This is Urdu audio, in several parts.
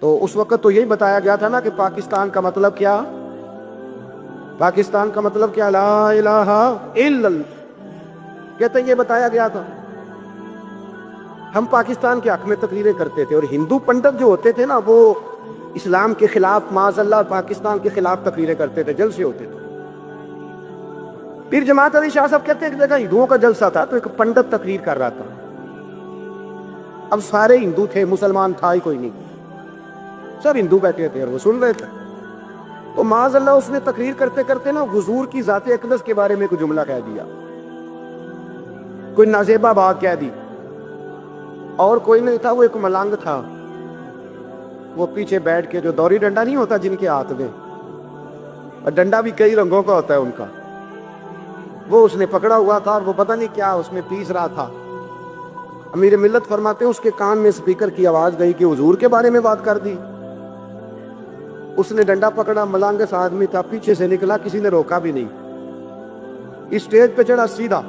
تو اس وقت تو یہی بتایا گیا تھا نا کہ پاکستان کا مطلب کیا؟ پاکستان کا مطلب کیا؟ لا الہ الا اللہ، کہتے یہ بتایا گیا تھا۔ ہم پاکستان کے حق میں تقریریں کرتے تھے، اور ہندو پنڈت جو ہوتے تھے نا وہ اسلام کے خلاف معاذ اللہ پاکستان کے خلاف تقریریں کرتے تھے، جلسے ہوتے تھے۔ پھر جماعت علی شاہ صاحب کہتے ہیں کہ ہندوؤں کا جلسہ تھا تو ایک پنڈت تقریر کر رہا تھا، اب سارے ہندو تھے، مسلمان تھا ہی کوئی نہیں، سب ہندو بیٹھے تھے اور وہ سن رہے تھے۔ تو معاذ اللہ اس نے تقریر کرتے کرتے نا حضور کی ذات اقدس کے بارے میں کوئی جملہ کہہ دیا، کوئی نازیبہ بات کہہ دی، اور کوئی نہیں تھا، وہ ایک ملنگ تھا، وہ پیچھے بیٹھ کے، جو دوری ڈنڈا نہیں ہوتا جن کے ہاتھ میں، اور ڈنڈا بھی کئی رنگوں کا ہوتا ہے ان کا، وہ اس نے پکڑا ہوا تھا، اور وہ پتہ نہیں کیا اس میں پیس رہا تھا۔ امیر ملت فرماتے ہیں اس کے کان میں سپیکر کی آواز گئی کہ حضور کے بارے میں بات کر دی۔ اس نے ڈنڈا پکڑا، ملانگس آدمی تھا، پیچھے سے نکلا، کسی نے روکا بھی نہیں، اسٹیج پہ چڑھا سیدھا،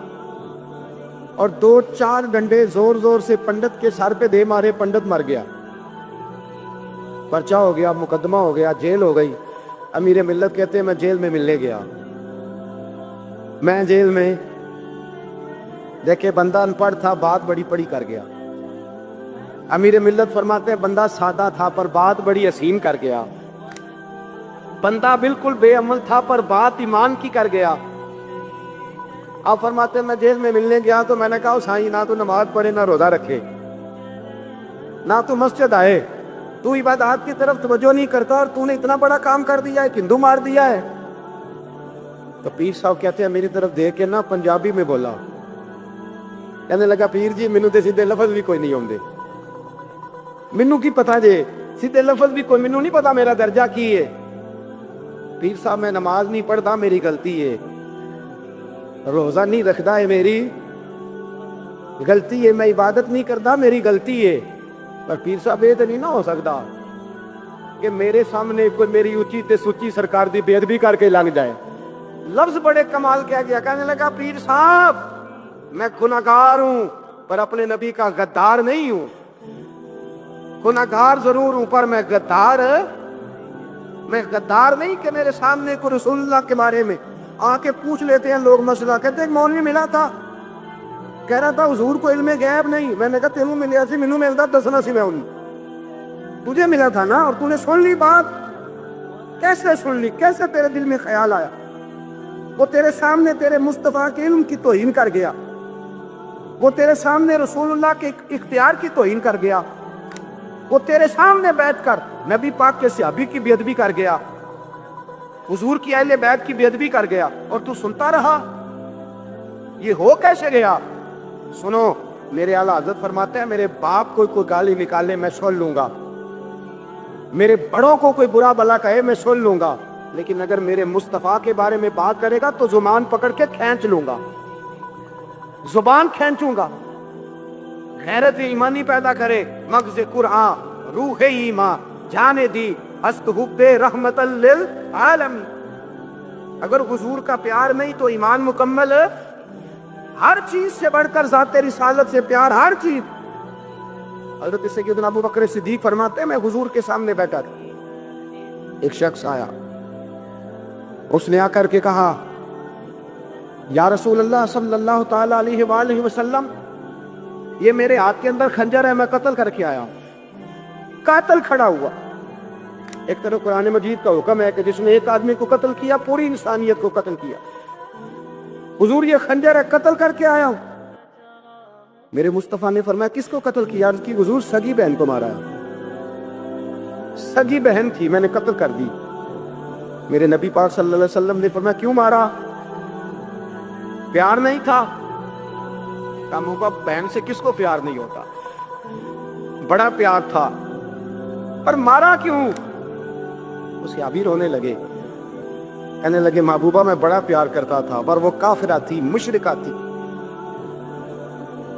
اور 2-4 ڈنڈے زور زور سے پنڈت کے سر پہ دے مارے، پنڈت مر گیا، پرچہ ہو گیا، مقدمہ ہو گیا، جیل ہو گئی۔ امیر ملت کہتے ہیں میں جیل میں ملنے گیا، میں جیل میں دیکھے بندہ ان پڑھ تھا، بات بڑی پڑی کر گیا۔ امیر ملت فرماتے ہیں بندہ سادہ تھا پر بات بڑی حسین کر گیا، بندہ بالکل بے عمل تھا پر بات ایمان کی کر گیا۔ آپ فرماتے ہیں میں جیل میں ملنے گیا تو میں نے کہا سائیں نہ تو نماز پڑھے، نہ روزہ رکھے، نہ تو مسجد آئے، تو عبادات کی طرف توجہ نہیں کرتا، اور تو نے اتنا بڑا کام کر دیا ہے، ایک ہندو مار دیا ہے۔ تو پیر صاحب کہتے ہیں میری طرف دیکھ کے نا پنجابی میں بولا، کہنے لگا پیر جی مینوں تے سیدھے لفظ بھی کوئی نہیں ہوندے، مینوں کی پتا جے سیدھے لفظ بھی کوئی، مینوں نہیں پتا میرا درجہ کی ہے۔ پیر صاحب میں نماز نہیں پڑھتا میری غلطی ہے، روزہ نہیں رکھتا ہے میری غلطی ہے، میں عبادت نہیں کرتا میری غلطی ہے، پر پیر صاحب یہ تو نہیں نہ ہو سکتا کہ میرے سامنے کوئی میری اونچی تے سچی سرکار دی بے ادبی کر کے لنگ جائے۔ لفظ بڑے کمال کہہ گیا، کہنے لگا پیر صاحب میں گناہگار ہوں پر اپنے نبی کا غدار نہیں ہوں، گناہگار ضرور ہوں پر میں غدار نہیں کہ میرے سامنے کو رسول اللہ کے بارے میں آ کے پوچھ لیتے ہیں لوگ مسئلہ، کہتے ہیں مولوی ملا تھا کہہ رہا تھا حضور کو علم غیب نہیں، میں نے کہا تینوں ملیا سی، مینوں ملتا دسنا سی، میں انہیں تجھے ملا تھا نا، اور تو نے سن لی بات، کیسے سن لی، کیسے تیرے دل میں خیال آیا؟ وہ تیرے سامنے تیرے مصطفیٰ کے علم کی توہین کر گیا، وہ تیرے سامنے رسول اللہ کے اختیار کی توہین کر گیا، وہ تیرے سامنے بیٹھ کر نبی پاک کے صحابی کی بے ادبی کر گیا، حضور کی اہل بیت کی بے ادبی کر گیا، اور تو سنتا رہا، یہ ہو کیسے گیا؟ سنو میرے اعلیٰ حضرت فرماتے ہیں میرے باپ کو کوئی گالی نکالے میں سن لوں گا، میرے بڑوں کو کوئی برا بلا کہے میں سن لوں گا، لیکن اگر میرے مصطفیٰ کے بارے میں بات کرے گا تو زبان پکڑ کے کھینچ لوں گا، زبان کھینچوں گا۔ غیرت ایمانی پیدا کرے مغز قرآن روح ایمان جانے دی است حب رحمت للعالمین۔ اگر حضور کا پیار نہیں تو ایمان مکمل، ہر چیز سے بڑھ کر ذات رسالت سے پیار، ہر چیز۔ حضرت سیدنا ابو بکر صدیق فرماتے ہیں میں حضور کے سامنے بیٹھا تھا، ایک شخص آیا، اس نے آ کر کے کہا یا رسول اللہ صلی اللہ تعالی علیہ وآلہ وسلم یہ میرے ہاتھ کے اندر خنجر ہے، میں قتل کر کے آیا ہوں۔ قاتل کھڑا ہوا، ایک طرف قرآن مجید کا حکم ہے کہ جس نے ایک آدمی کو قتل کیا پوری انسانیت کو قتل کیا، حضور یہ خنجر ہے قتل کر کے آیا ہوں۔ میرے مصطفیٰ نے فرمایا کس کو قتل کیا؟ عرض کی حضور سگی بہن کو مارا ہے، سگی بہن تھی میں نے قتل کر دی۔ میرے نبی پاک صلی اللہ علیہ وسلم نے فرمایا کیوں مارا؟ پیار نہیں تھا؟ کہا موبا بہن سے کس کو پیار نہیں ہوتا، بڑا پیار تھا، پر مارا کیوں؟ اس کے ابھی رونے لگے، کہنے لگے محبوبہ میں بڑا پیار کرتا تھا پر وہ کافرہ تھی، مشرکہ تھی،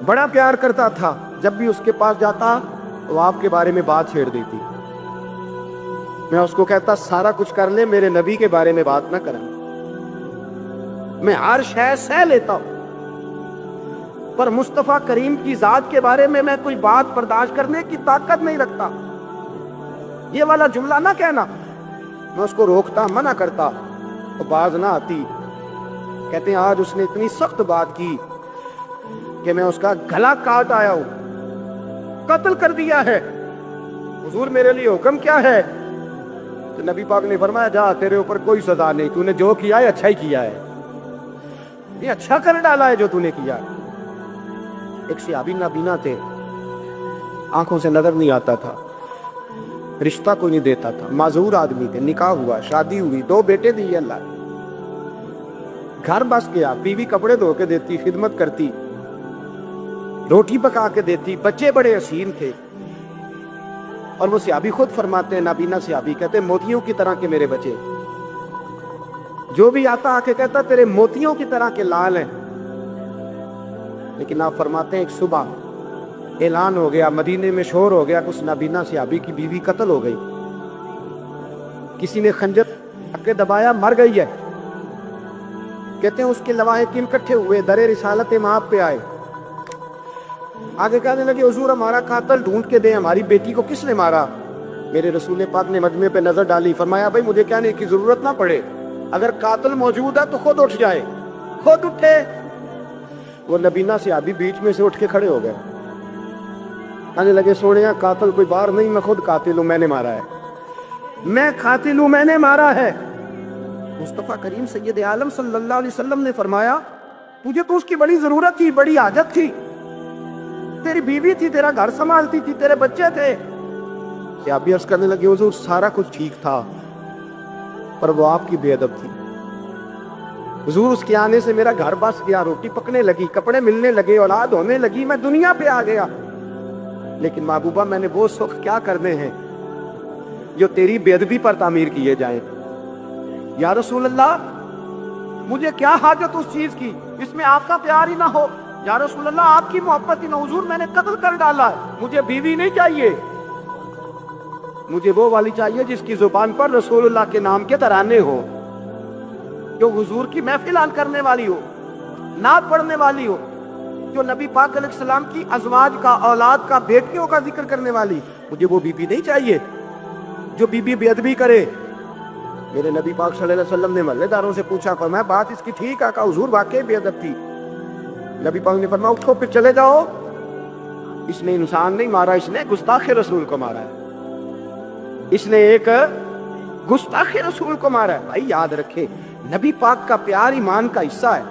بڑا پیار کرتا تھا، جب بھی اس کے پاس جاتا وہ آپ کے بارے میں بات چھیڑ دیتی، میں اس کو کہتا سارا کچھ کر لے میرے نبی کے بارے میں بات نہ کریں، میں ہر شے سہ لیتا ہوں پر مصطفیٰ کریم کی ذات کے بارے میں کوئی بات برداشت کرنے کی طاقت نہیں رکھتا۔ یہ والا جملہ نہ کہنا. میں اس کو روکتا, منع کرتا, تو باز نہ آتی. کہتے ہیں آج اس نے اتنی سخت بات کی کہ میں اس کا گلا کاٹ آیا ہوں, قتل کر دیا ہے. حضور میرے لیے حکم کیا ہے؟ تو نبی پاک نے فرمایا جا, تیرے اوپر کوئی سزا نہیں, تو نے جو کیا ہے اچھا ہی کیا ہے, یہ اچھا کر ڈالا ہے جو تو نے کیا. ایک صحابی نابینا تھے, آنکھوں سے نظر نہیں آتا تھا, رشتہ کوئی نہیں دیتا تھا, معذور آدمی تھے, نکاح ہوا, شادی ہوئی, 2 بیٹے دیے اللہ نے, گھر بس گیا, بیوی کپڑے دھو کے دیتی, خدمت کرتی, روٹی پکا کے دیتی, بچے بڑے حسین تھے. اور وہ صحابی خود فرماتے ہیں, نابینا صحابی کہتے ہیں موتیوں کی طرح کے میرے بچے, جو بھی آتا آ کے کہتا تیرے موتیوں کی طرح کے لال ہیں. لیکن آپ فرماتے ہیں ایک صبح اعلان ہو گیا, مدینے میں شور ہو گیا, کچھ نابینا صحابی کی بیوی قتل ہو گئی, کسی نے خنجر کے دبایا, مر گئی ہے. کہتے ہیں اس کے لواحقین اکٹھے ہوئے, در رسالت مآب پہ آئے, آگے کہنے لگے حضور ہمارا قاتل ڈھونڈ کے دیں, ہماری بیٹی کو کس نے مارا؟ میرے رسول پاک نے مجمع پہ نظر ڈالی, فرمایا بھائی مجھے کہنے کی ضرورت نہ پڑے, اگر قاتل موجود ہے تو خود اٹھ جائے. خود اٹھے. وہ نبینا صحابی بیچ میں سے اٹھ کے کھڑے ہو گئے, کہنے لگے سونے قاتل کوئی باہر نہیں, میں خود قاتل ہوں, میں نے مارا ہے, میں قاتل ہوں, میں نے مارا ہے. مصطفیٰ کریم سید عالم صلی اللہ علیہ وسلم نے فرمایا تجھے تو اس کی بڑی ضرورت تھی, بڑی حاجت تھی, تیری بیوی تھی, تیرا گھر سنبھالتی تھی, تیرے بچے تھے. صحابی عرض کرنے لگے حضور سارا کچھ ٹھیک تھا, پر وہ آپ کی بے ادب تھی. حضور اس کے آنے سے میرا گھر بس گیا, روٹی پکنے لگی, کپڑے ملنے لگے, اولاد ہونے لگی, میں دنیا پہ آ گیا. لیکن محبوبہ میں نے وہ سکھ کیا کرنے ہیں جو تیری بے ادبی پر تعمیر کیے جائیں. یا رسول اللہ مجھے کیا حاجت اس چیز کی جس میں آپ کا پیار ہی نہ ہو. یا رسول اللہ آپ کی محبت ہی نہ. حضور میں نے قتل کر ڈالا ہے, مجھے بیوی نہیں چاہیے, مجھے وہ والی چاہیے جس کی زبان پر رسول اللہ کے نام کے ترانے ہو, جو حضور کی محفل آن کرنے والی ہو, نعت پڑھنے والی ہو, جو نبی پاک علیہ السلام کی ازواج کا, اولاد کا, بیٹیوں کا ذکر کرنے والی. مجھے وہ بیوی نہیں چاہیے جو بیوی بے ادبی کرے. میرے نبی پاک صلی اللہ علیہ وسلم نے محلے داروں سے پوچھا, فرمایا بات اس کی ٹھیک ہے؟ کہا حضور واقعی بے ادب تھی. نبی پاک نے فرمایا اٹھو پھر چلے جاؤ, اس نے انسان نہیں مارا, اس نے گستاخ رسول کو مارا ہے, اس نے ایک گستاخ رسول کو مارا ہے. بھائی یاد رکھے نبی پاک کا پیار ایمان کا حصہ ہے,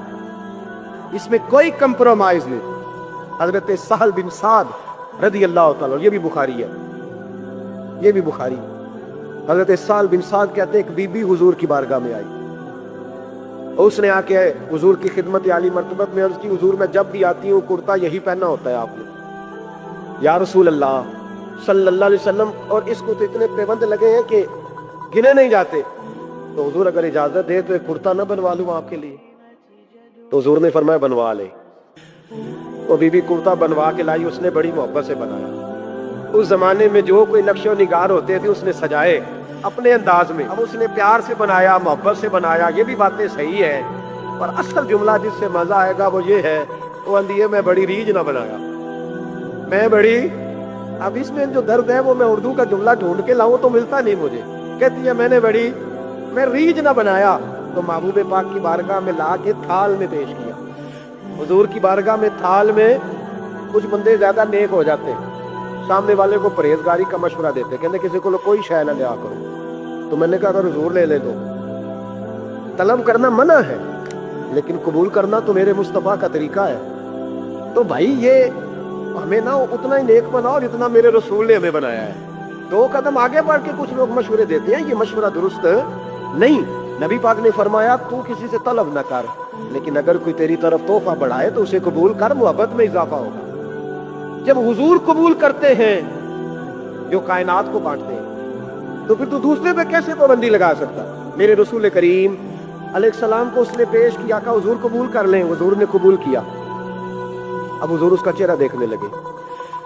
اس میں کوئی کمپرومائز نہیں. حضرت سہل بن سعد رضی اللہ تعالیٰ, یہ بھی بخاری ہے, یہ بھی بخاری. حضرت سہل بن سعد کہتے ہیں ایک بی بی حضور کی بارگاہ میں آئی, اس نے آ کے حضور کی خدمت عالی مرتبت میں عرض کی حضور میں جب بھی آتی ہوں کرتا یہی پہنا ہوتا ہے آپ نے. یا رسول اللہ صلی اللہ علیہ وسلم, اور اس کو تو اتنے پیبند لگے ہیں کہ گنے نہیں جاتے, تو حضور اگر اجازت دے تو ایک کرتا نہ بنوا لوں آپ کے لیے؟ تو حضور نے فرمایا بنوا لے. وہ بی بی کرتا بنوا کے لائی, اس نے بڑی محبت سے بنایا. اس زمانے میں جو کوئی نقش و نگار ہوتے تھے اس نے سجائے اپنے انداز میں, اب اس نے پیار سے بنایا, محبت سے بنایا, یہ بھی باتیں صحیح ہیں, پر اصل جملہ جس سے مزہ آئے گا وہ یہ ہے, وہ اندیے میں بڑی ریج نہ بنایا, میں بڑی. اب اس میں جو درد ہے وہ میں اردو کا جملہ ڈھونڈ کے لاؤں تو ملتا نہیں مجھے. کہتی ہے میں ریج نہ بنایا. تو محبوب پاک کی بارگاہ میں لا کے تھال میں پیش کیا. حضور کی بارگاہ میں تھال میں کچھ بندے زیادہ نیک ہو جاتے ہیں, سامنے والے کو پرہیزگاری کا مشورہ دیتے, کہتے کسی کو کوئی شے نہ لیا کرو. تو میں نے کہا اگر حضور لے لے تو طلب کرنا منع ہے, لیکن قبول کرنا تو میرے مصطفیٰ کا طریقہ ہے. تو بھائی یہ ہمیں نہ اتنا ہی نیک بناؤ جتنا میرے رسول نے ہمیں بنایا ہے. 2 قدم آگے بڑھ کے کچھ لوگ مشورے دیتے ہیں, یہ مشورہ درست نہیں. نبی پاک نے فرمایا تو کسی سے طلب نہ کر, لیکن اگر کوئی تیری طرف تحفہ بڑھائے تو اسے قبول کر, محبت میں اضافہ ہوگا. جب حضور قبول کرتے ہیں جو کائنات کو بانٹتے ہیں, تو پھر تو دوسرے پہ کیسے پابندی لگا سکتا؟ میرے رسول کریم علیہ السلام کو اس نے پیش کیا, کہ حضور قبول کر لیں. حضور نے قبول کیا. اب حضور اس کا چہرہ دیکھنے لگے,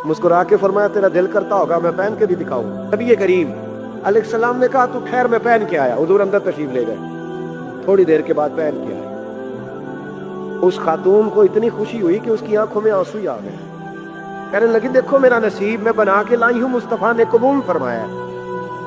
مسکرا کے فرمایا تیرا دل کرتا ہوگا میں پہن کے بھی دکھاؤں. نبی کریم علیہ السلام نے کہا تو خیر میں پہن کے آیا. حضور اندر تشریف لے گئے, تھوڑی دیر کے بعد پہن کے آئے. اس خاتون کو اتنی خوشی ہوئی کہ اس کی آنکھوں میں آنسو ہی آ گئے. کہنے لگی دیکھو میرا نصیب, میں بنا کے لائی ہوں, مصطفیٰ نے قبول فرمایا.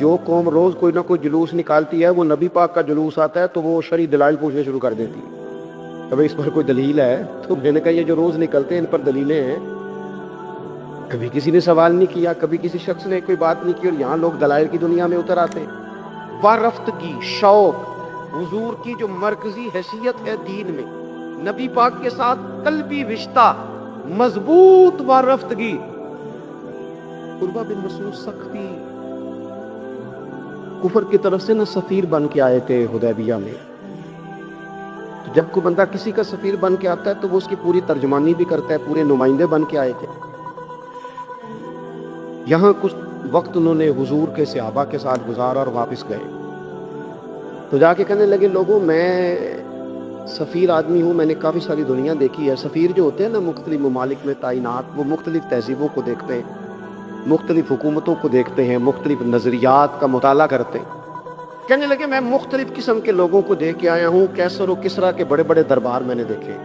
جو قوم روز کوئی نہ کوئی جلوس نکالتی ہے، وہ نبی پاک کا جلوس آتا ہے تو وہ شرعی دلائل پوچھنے شروع کر دیتی ہے، ابھی اس پر کوئی دلیل ہے؟ تو میں نے کہا یہ جو روز نکلتے ہیں ان پر دلیلیں ہیں؟ کبھی کسی نے سوال نہیں کیا، کبھی کسی شخص نے کوئی بات نہیں کی، اور یہاں لوگ دلائل کی دنیا میں اتر آتے ہیں۔ وارفتگی، شوق، حضور کی جو مرکزی حیثیت ہے دین میں، نبی پاک کے ساتھ قلبی رشتہ، مضبوط وارفتگی۔ عروہ بن مسعود سختی کفر کی طرف سے نہ سفیر بن کے آئے تھے حدیبیہ میں، تو جب کوئی بندہ کسی کا سفیر بن کے آتا ہے تو وہ اس کی پوری ترجمانی بھی کرتا ہے، پورے نمائندے بن کے آئے تھے۔ یہاں کچھ وقت انہوں نے حضور کے صحابہ کے ساتھ گزارا اور واپس گئے، تو جا کے کہنے لگے لوگوں میں سفیر آدمی ہوں، میں نے کافی ساری دنیا دیکھی ہے۔ سفیر جو ہوتے ہیں نا مختلف ممالک میں تعینات، وہ مختلف تہذیبوں کو دیکھتے ہیں، مختلف حکومتوں کو دیکھتے ہیں، مختلف نظریات کا مطالعہ کرتے ہیں۔ کہنے لگے میں مختلف قسم کے لوگوں کو دیکھ کے آیا ہوں، کیسر و کسریٰ کے بڑے بڑے دربار میں نے دیکھے،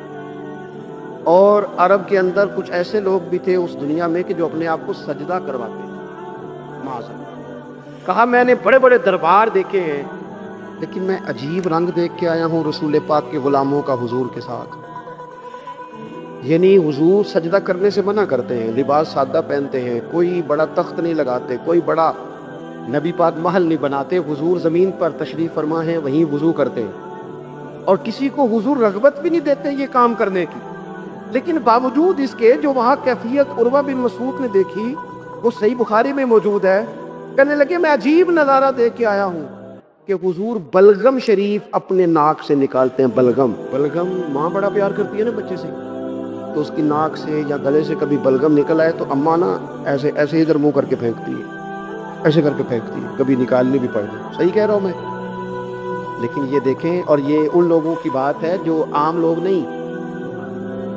اور عرب کے اندر کچھ ایسے لوگ بھی تھے اس دنیا میں کہ جو اپنے آپ کو سجدہ کرواتے ہیں۔ کہا میں نے بڑے بڑے دربار دیکھے ہیں، لیکن میں عجیب رنگ دیکھ کے آیا ہوں رسول پاک کے غلاموں کا حضور کے ساتھ۔ یعنی حضور سجدہ کرنے سے منع کرتے ہیں، لباس سادہ پہنتے ہیں، کوئی بڑا تخت نہیں لگاتے، کوئی بڑا نبی پاک محل نہیں بناتے، حضور زمین پر تشریف فرما ہے وہیں وضو کرتے ہیں، اور کسی کو حضور رغبت بھی نہیں دیتے یہ کام کرنے کی۔ لیکن باوجود اس کے جو وہاں کیفیت عروہ بن مسعود نے دیکھی وہ صحیح بخاری میں موجود ہے۔ کہنے لگے میں عجیب نظارہ دیکھ کے آیا ہوں کہ حضور بلغم شریف اپنے ناک سے نکالتے ہیں۔ بلغم ماں بڑا پیار کرتی ہے نا بچے سے، تو اس کی ناک سے یا گلے سے کبھی بلغم نکل آئے تو اماں نا ایسے ادھر منہ کر کے پھینکتی ہے، ایسے کر کے پھینکتی ہے، کبھی نکالنی بھی پڑ جائے۔ صحیح کہہ رہا ہوں میں؟ لیکن یہ دیکھیں، اور یہ ان لوگوں کی بات ہے جو عام لوگ نہیں،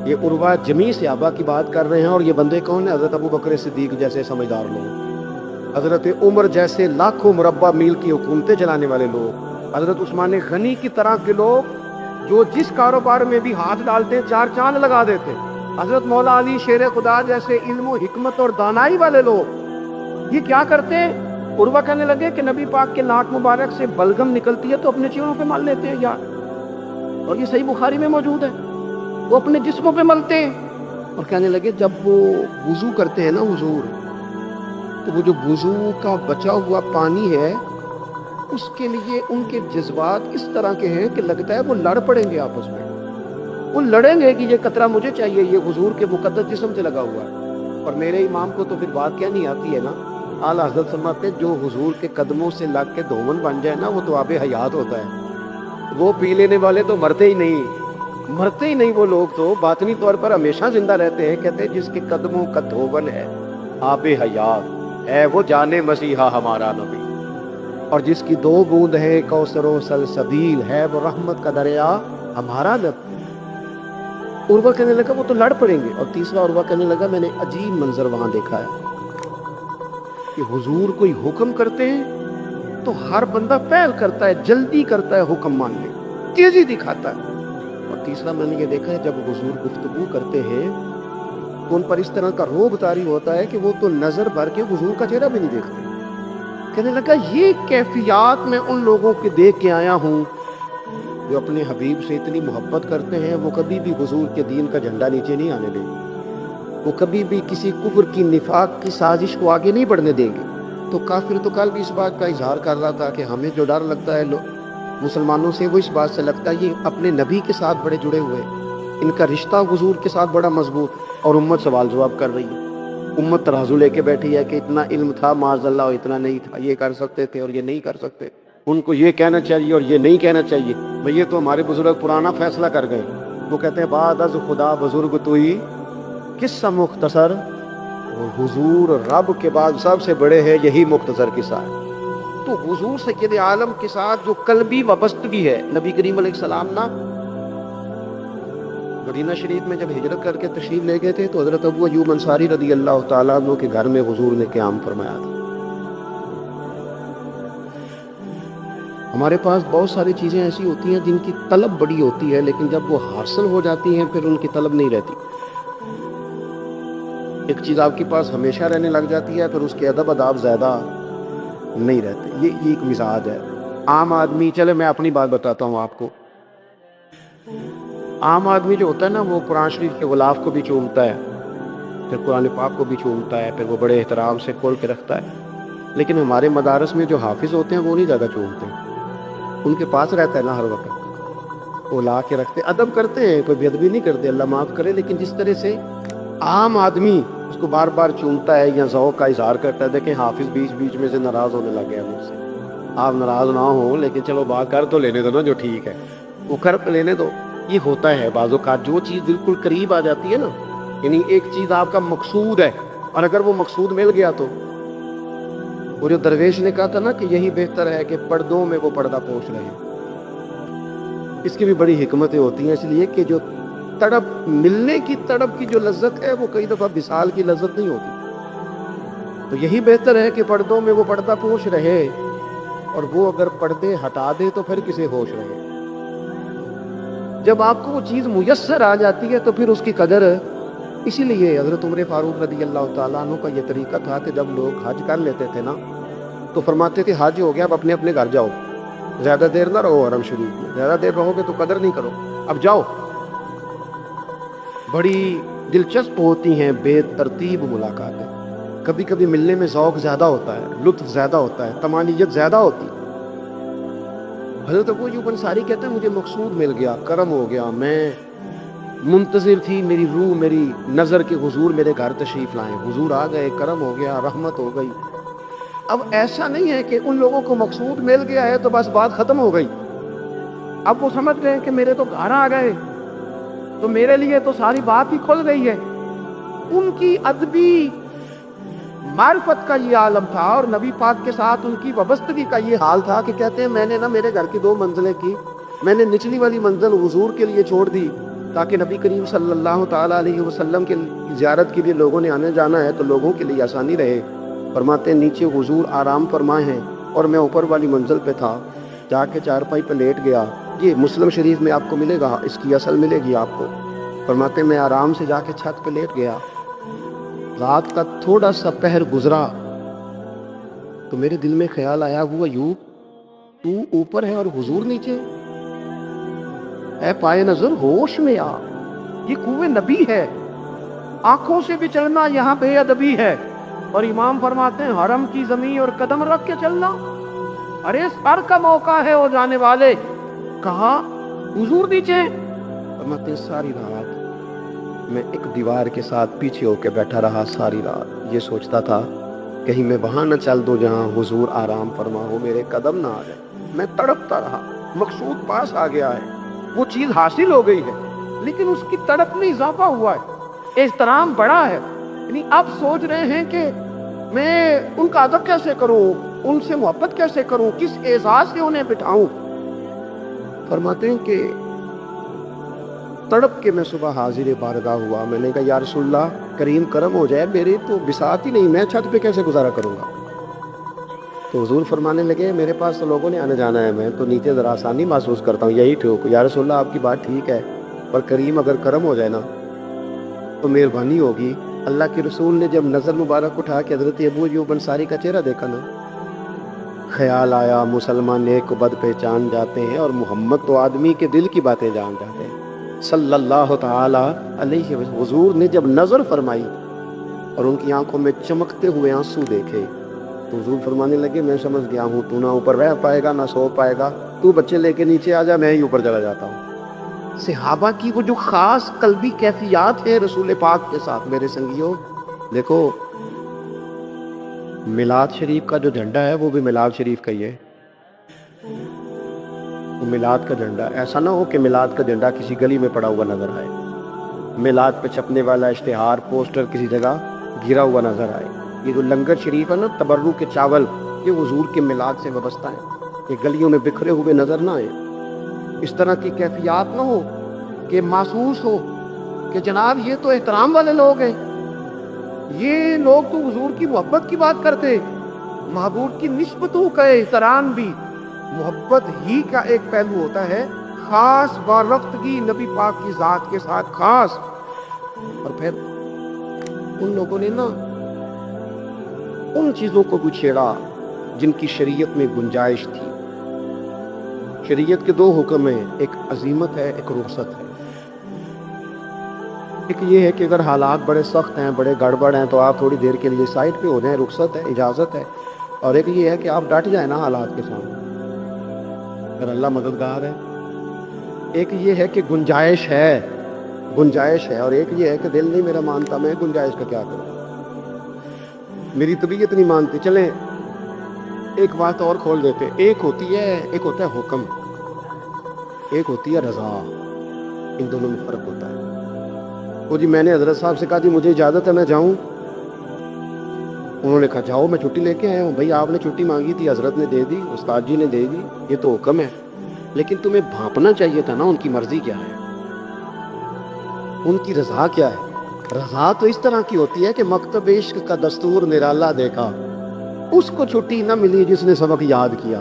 یہ عروہ جمیع صحابہ کی بات کر رہے ہیں، اور یہ بندے کون ہیں؟ حضرت ابو بکر صدیق جیسے سمجھدار لوگ، حضرت عمر جیسے لاکھوں مربع میل کی حکومتیں چلانے والے لوگ، حضرت عثمان غنی کی طرح کے لوگ جو جس کاروبار میں بھی ہاتھ ڈالتے چار چاند لگا دیتے، حضرت مولا علی شیر خدا جیسے علم و حکمت اور دانائی والے لوگ، یہ کیا کرتے ہیں؟ عروہ کہنے لگے کہ نبی پاک کے ناک مبارک سے بلغم نکلتی ہے تو اپنے چہروں پہ مل لیتے ہیں یار، اور یہ صحیح بخاری میں موجود ہے، وہ اپنے جسموں پہ ملتے ہیں۔ اور کہنے لگے جب وہ وضو کرتے ہیں نا حضور، تو وہ جو وضو کا بچا ہوا پانی ہے اس کے لیے ان کے جذبات اس طرح کے ہیں کہ لگتا ہے وہ لڑ پڑیں گے آپس میں، وہ لڑیں گے کہ یہ قطرہ مجھے چاہیے، یہ حضور کے مقدس جسم سے لگا ہوا ہے۔ اور میرے امام کو تو پھر بات کیا نہیں آتی ہے نا، اعلیٰ حضرت فرماتے جو حضور کے قدموں سے لگ کے دھومن بن جائے نا وہ تو آب حیات ہوتا ہے، وہ پی لینے والے تو مرتے ہی نہیں وہ لوگ تو باطنی طور پر ہمیشہ زندہ رہتے ہیں۔ کہتے ہیں جس کے قدموں کا دھوبن ہے آب حیات ہے، وہ جانے مسیحا ہمارا نبی، اور جس کی دو بوند ہے کوثر و سلسبیل ہے، وہ رحمت کا دریا ہمارا نبی۔ عروہ کہنے لگا وہ تو لڑ پڑیں گے۔ اور تیسرا عروہ کہنے لگا میں نے عجیب منظر وہاں دیکھا ہے کہ حضور کوئی حکم کرتے ہیں تو ہر بندہ پہل کرتا ہے، جلدی کرتا ہے حکم ماننے، تیزی دکھاتا ہے۔ اور تیسرا میں نے یہ دیکھا ہے جب حضور گفتگو کرتے ہیں تو ان پر اس طرح کا روب طاری ہوتا ہے کہ وہ تو نظر بھر کے حضور کا چہرہ بھی نہیں دیکھتے۔ کہنے لگا یہ کیفیات میں ان لوگوں کے دیکھ کے آیا ہوں جو اپنے حبیب سے اتنی محبت کرتے ہیں، وہ کبھی بھی حضور کے دین کا جھنڈا نیچے نہیں آنے دیں گے، وہ کبھی بھی کسی کفر کی نفاق کی سازش کو آگے نہیں بڑھنے دیں گے۔ تو کافر تو کل بھی اس بات کا اظہار کر رہا تھا کہ ہمیں جو ڈر لگتا ہے مسلمانوں سے، وہ اس بات سے لگتا ہے یہ اپنے نبی کے ساتھ بڑے جڑے ہوئے، ان کا رشتہ حضور کے ساتھ بڑا مضبوط، اور امت سوال جواب کر رہی ہے، امت ترازو لے کے بیٹھی ہے کہ اتنا علم تھا معاذ اللہ اور اتنا نہیں تھا، یہ کر سکتے تھے اور یہ نہیں کر سکتے، ان کو یہ کہنا چاہیے اور یہ نہیں کہنا چاہیے۔ بھئی یہ تو ہمارے بزرگ پرانا فیصلہ کر گئے، وہ کہتے ہیں بعد از خدا بزرگ تو ہی قصہ مختصر، اور حضور رب کے بعد سب سے بڑے ہیں، یہی مختصر قصہ ہے۔ تو حضور سید عالم کے ساتھ جو قلبی وابستگی ہے، نبی کریم علیہ السلام نا مدینہ شریف میں جب ہجرت کر کے تشریف لے گئے تھے تو حضرت ابو ایوب انصاری رضی اللہ تعالیٰ عنہ کے گھر میں حضور نے قیام فرمایا تھا۔ ہمارے پاس بہت ساری چیزیں ایسی ہوتی ہیں جن کی طلب بڑی ہوتی ہے، لیکن جب وہ حاصل ہو جاتی ہیں پھر ان کی طلب نہیں رہتی۔ ایک چیز آپ کے پاس ہمیشہ رہنے لگ جاتی ہے، پھر اس کے ادب آداب زیادہ نہیں رہتے. یہ ایک مزاج ہے. عام آدمی, چلے میں اپنی بات بتاتا ہوں آپ کو. عام آدمی جو ہوتا ہے نا وہ قرآن شریف کے غلاف کو بھی چومتا ہے, پھر قرآن پاک کو بھی چومتا ہے, پھر وہ بڑے احترام سے کھول کے رکھتا ہے. لیکن ہمارے مدارس میں جو حافظ ہوتے ہیں وہ نہیں زیادہ چومتے, ان کے پاس رہتا ہے نا ہر وقت, وہ لا کے رکھتے, ادب کرتے ہیں, کوئی بے ادبی نہیں کرتے, اللہ معاف کرے. لیکن جس طرح سے عام آدمی اس کو بار بار چومتا ہے یا ذوق کا اظہار کرتا ہے, دیکھیں حافظ بیچ بیچ میں سے ناراض ہونے لگ گیا مجھ سے. آپ ناراض نہ ہوں, لیکن چلو بات کر تو لینے دو نا جو ٹھیک ہے, وہ کر تو لینے دو. یہ ہوتا ہے بعض اوقات, جو چیز بالکل قریب آ جاتی ہے نا, یعنی ایک چیز آپ کا مقصود ہے اور اگر وہ مقصود مل گیا تو. وہ جو درویش نے کہا تھا نا کہ یہی بہتر ہے کہ پردوں میں وہ پردہ پوش رہے, اس کی بھی بڑی حکمتیں ہوتی ہیں. اس لیے کہ جو تڑپ, ملنے کی تڑپ کی جو لذت ہے وہ کئی دفعہ وصال کی لذت نہیں ہوتی. تو یہی بہتر ہے کہ پردوں میں وہ پردہ پوش رہے, اور وہ اگر پردے ہٹا دے تو پھر کسے ہوش رہے. جب آپ کو وہ چیز میسر آ جاتی ہے تو پھر اس کی قدر. اسی لیے حضرت عمر فاروق رضی اللہ تعالیٰ عنہ کا یہ طریقہ تھا کہ جب لوگ حج کر لیتے تھے نا تو فرماتے تھے حج ہو گیا, اب اپنے اپنے گھر جاؤ, زیادہ دیر نہ رہو حرم شریف میں, زیادہ دیر رہو گے تو قدر نہیں کرو, اب جاؤ. بڑی دلچسپ ہوتی ہیں بے ترتیب ملاقاتیں. کبھی کبھی ملنے میں ذوق زیادہ ہوتا ہے, لطف زیادہ ہوتا ہے, طمانینت زیادہ ہوتی ہے. حضرت ابو ایوب انصاری کہتے ہیں مجھے مقصود مل گیا, کرم ہو گیا, میں منتظر تھی, میری روح میری نظر کے حضور میرے گھر تشریف لائیں, حضور آ گئے, کرم ہو گیا, رحمت ہو گئی. اب ایسا نہیں ہے کہ ان لوگوں کو مقصود مل گیا ہے تو بس بات ختم ہو گئی. اب وہ سمجھ رہے ہیں کہ میرے تو گھر آ گئے تو میرے لیے تو ساری بات ہی کھل گئی ہے. ان کی ادبی معرفت کا یہ عالم تھا, اور نبی پاک کے ساتھ ان کی وابستگی کا یہ حال تھا کہ کہتے ہیں میں نے نا میرے گھر کی 2 منزلیں کی, میں نے نچلی والی منزل حضور کے لیے چھوڑ دی تاکہ نبی کریم صلی اللہ تعالیٰ علیہ وسلم کے زیارت کے لیے لوگوں نے آنے جانا ہے تو لوگوں کے لیے آسانی رہے. فرماتے ہیں نیچے حضور آرام فرمائے ہیں اور میں اوپر والی منزل پہ تھا, جا کے چارپائی پہ لیٹ گیا. یہ مسلم شریف میں آپ کو ملے گا, اس کی اصل ملے گی آپ کو. فرماتے ہیں میں آرام سے جا کے چھت پہ لیٹ گیا, رات کا تھوڑا سا پہر گزرا تو میرے دل میں خیال آیا, وہ ایوب تو اوپر ہے اور حضور نیچے, اے پائے نظر ہوش میں آ, یہ کوئے نبی ہے, آنکھوں سے بھی چلنا یہاں بے ادبی ہے. اور امام فرماتے ہیں حرم کی زمین اور قدم رکھ کے چلنا, ارے سر کا موقع ہے وہ جانے والے. کہا حضور نیچے. فرماتے ہیں ساری رات میں ایک دیوار کے ساتھ پیچھے ہو کے بیٹھا رہا, ساری رات یہ سوچتا تھا کہیں میں وہاں نہ چل دوں جہاں حضور آرام فرما ہو, میرے قدم نہ آ جائے. میں تڑپتا رہا, مقصود پاس آ گیا ہے, وہ چیز حاصل ہو گئی ہے, لیکن اس کی تڑپ میں اضافہ ہوا ہے, احترام بڑا ہے. یعنی اب سوچ رہے ہیں کہ میں ان کا ادب کیسے کروں, ان سے محبت کیسے کروں, کس اعزاز سے انہیں بٹھاؤں. فرماتے ہیں کہ تڑپ کے میں صبح حاضر بارگاہ ہوا. میں نے کہا یا رسول اللہ کریم کرم ہو جائے, میری تو بساط ہی نہیں, میں چھت پہ کیسے گزارا کروں گا. تو حضور فرمانے لگے میرے پاس تو لوگوں نے آنے جانا ہے, میں تو نیچے ذرا آسانی محسوس کرتا ہوں, یہی ٹھیک. یا رسول اللہ آپ کی بات ٹھیک ہے, پر کریم اگر کرم ہو جائے نا تو مہربانی ہوگی. اللہ کے رسول نے جب نظر مبارک اٹھا کے حضرت ابو ایوب انصاری کا چہرہ دیکھا نا, خیال آیا مسلمان نیک کو بد پہچان جاتے ہیں اور محمد تو آدمی کے دل کی باتیں جان جاتے ہیں صلی اللہ تعالی علیہ وسلم. حضور نے جب نظر فرمائی اور ان کی آنکھوں میں چمکتے ہوئے آنسو دیکھے تو حضور فرمانے لگے میں سمجھ گیا ہوں تو نہ اوپر رہ پائے گا نہ سو پائے گا, تو بچے لے کے نیچے آ جا, میں ہی اوپر چلا جاتا ہوں. صحابہ کی وہ جو خاص قلبی کیفیات ہے رسول پاک کے ساتھ, میرے سنگیوں دیکھو میلاد شریف کا جو جھنڈا ہے وہ بھی میلاد شریف کا ہی ہے, وہ میلاد کا جھنڈا. ایسا نہ ہو کہ میلاد کا جھنڈا کسی گلی میں پڑا ہوا نظر آئے, میلاد پہ چھپنے والا اشتہار پوسٹر کسی جگہ گرا ہوا نظر آئے. یہ جو لنگر شریف ہے نا, تبرک کے چاول, یہ حضور کے میلاد سے وابستہ ہیں, یہ گلیوں میں بکھرے ہوئے نظر نہ آئے. اس طرح کی کیفیات نہ ہو کہ محسوس ہو کہ جناب یہ تو احترام والے لوگ ہیں, یہ لوگ تو حضور کی محبت کی بات کرتے. محبوب کی نسبتوں کا احترام بھی محبت ہی کا ایک پہلو ہوتا ہے, خاص وارفتگی نبی پاک کی ذات کے ساتھ خاص. اور پھر ان لوگوں نے نا ان چیزوں کو بھی چھیڑا جن کی شریعت میں گنجائش تھی. شریعت کے دو حکم ہیں, ایک عزیمت ہے, ایک رخصت ہے. ایک یہ ہے کہ اگر حالات بڑے سخت ہیں, بڑے گڑبڑ ہیں, تو آپ تھوڑی دیر کے لیے سائڈ پہ ہو جائیں, رخصت ہے, اجازت ہے. اور ایک یہ ہے کہ آپ ڈٹ جائیں نا حالات کے سامنے, اگر اللہ مددگار ہے. ایک یہ ہے کہ گنجائش ہے, اور ایک یہ ہے کہ دل نہیں میرا مانتا, میں گنجائش کا کیا کروں, میری طبیعت نہیں مانتی. چلیں ایک بات اور کھول دیتے. ایک ہوتا ہے حکم, ایک ہوتی ہے رضا. ان دونوں میں فرق ہوتا ہے. وہ جی میں نے حضرت صاحب سے کہا جی مجھے اجازت ہے میں جاؤں, انہوں نے کہا جاؤ, میں چھٹی لے کے آیا ہوں. بھائی آپ نے چھٹی مانگی تھی, حضرت نے دے دی, استاد جی نے دے دی, یہ تو حکم ہے. لیکن تمہیں بھانپنا چاہیے تھا نا ان کی مرضی کیا ہے, ان کی رضا کیا ہے. رضا تو اس طرح کی ہوتی ہے کہ مکتب عشق کا دستور نرالا دیکھا, اس کو چھٹی نہ ملی جس نے سبق یاد کیا.